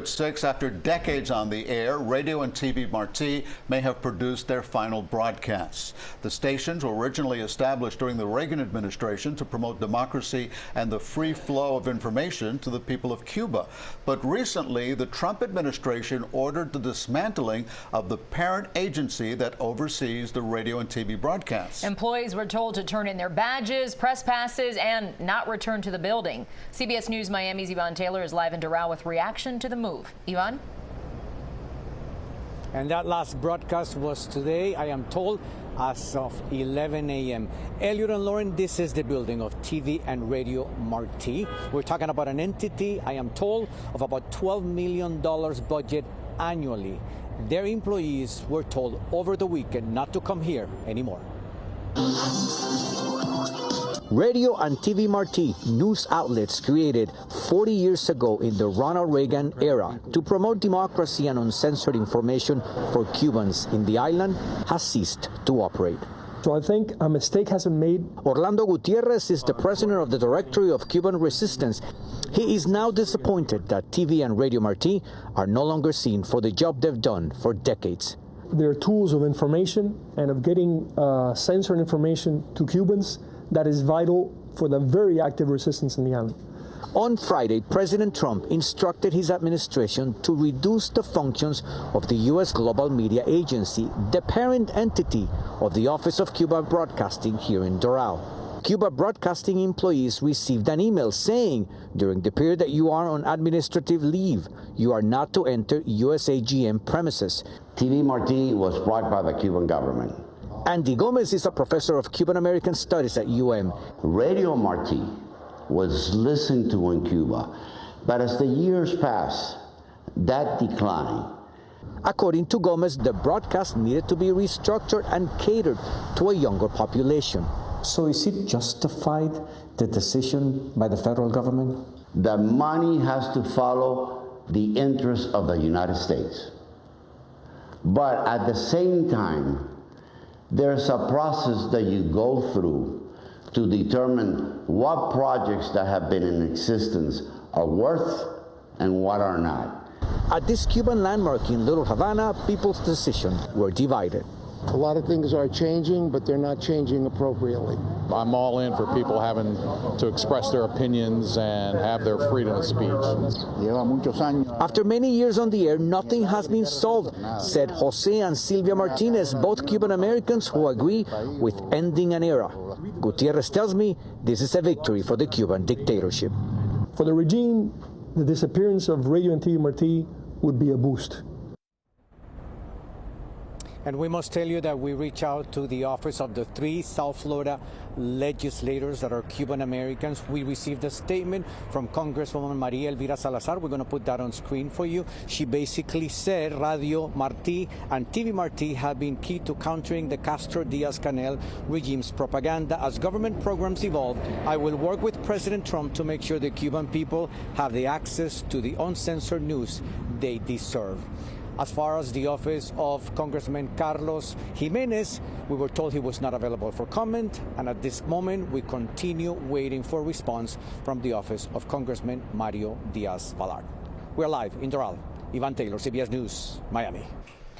at 6. After decades on the air, Radio and TV Marti may have produced their final broadcasts. The stations were originally established during the Reagan administration to promote democracy and the free flow of information to the people of Cuba. But recently, the Trump administration ordered the dismantling of the parent agency that oversees the radio and TV broadcasts. Employees were told to turn in their badges, press passes, and not return to the building. CBS News Miami's Yvonne Taylor is live in Doral with reaction to the move. Yvonne? And that last broadcast was today, I am told, as of 11 a.m. Elliot and Lauren, this is the building of TV and Radio Marti. We're talking about an entity, I am told, of about $12 million budget annually. Their employees were told over the weekend not to come here anymore. Radio and TV Marti, news outlets created 40 years ago in the Ronald Reagan era to promote democracy and uncensored information for Cubans in the island, has ceased to operate. So I think a mistake has been made. Orlando Gutierrez is the president of the Directory of Cuban Resistance. He is now disappointed that TV and Radio Marti are no longer seen for the job they've done for decades. They're tools of information and of getting censored information to Cubans that is vital for the very active resistance in the island. On Friday, President Trump instructed his administration to reduce the functions of the U.S. Global Media Agency, the parent entity of the Office of Cuba Broadcasting here in Doral. Cuba Broadcasting employees received an email saying, during the period that you are on administrative leave, you are not to enter USAGM premises. TV Marti was brought by the Cuban government. Andy Gomez is a professor of Cuban-American Studies at UM. Radio Marti was listened to in Cuba, but as the years passed, that declined. According to Gomez, the broadcast needed to be restructured and catered to a younger population. So is it justified, the decision by the federal government? The money has to follow the interests of the United States. But at the same time, there's a process that you go through to determine what projects that have been in existence are worth and what are not. At this Cuban landmark in Little Havana, people's decisions were divided. A lot of things are changing, but they're not changing appropriately. I'm all in for people having to express their opinions and have their freedom of speech. After many years on the air, nothing has been solved, said Jose and Silvia Martinez, both Cuban Americans who agree with ending an era. Gutierrez tells me this is a victory for the Cuban dictatorship. For the regime, the disappearance of Radio and TV Marti would be a boost. And we must tell you that we reach out to the office of the 3 South Florida legislators that are Cuban Americans. We received a statement from Congresswoman Maria Elvira Salazar. We're going to put that on screen for you. She basically said Radio Marti and TV Marti have been key to countering the Castro Diaz-Canel regime's propaganda. As government programs evolve, I will work with President Trump to make sure the Cuban people have the access to the uncensored news they deserve. As far as the office of Congressman Carlos Jimenez, we were told he was not available for comment, and at this moment we continue waiting for response from the office of Congressman Mario Diaz-Balart. We're live in Doral. Yvonne Taylor, CBS News, Miami.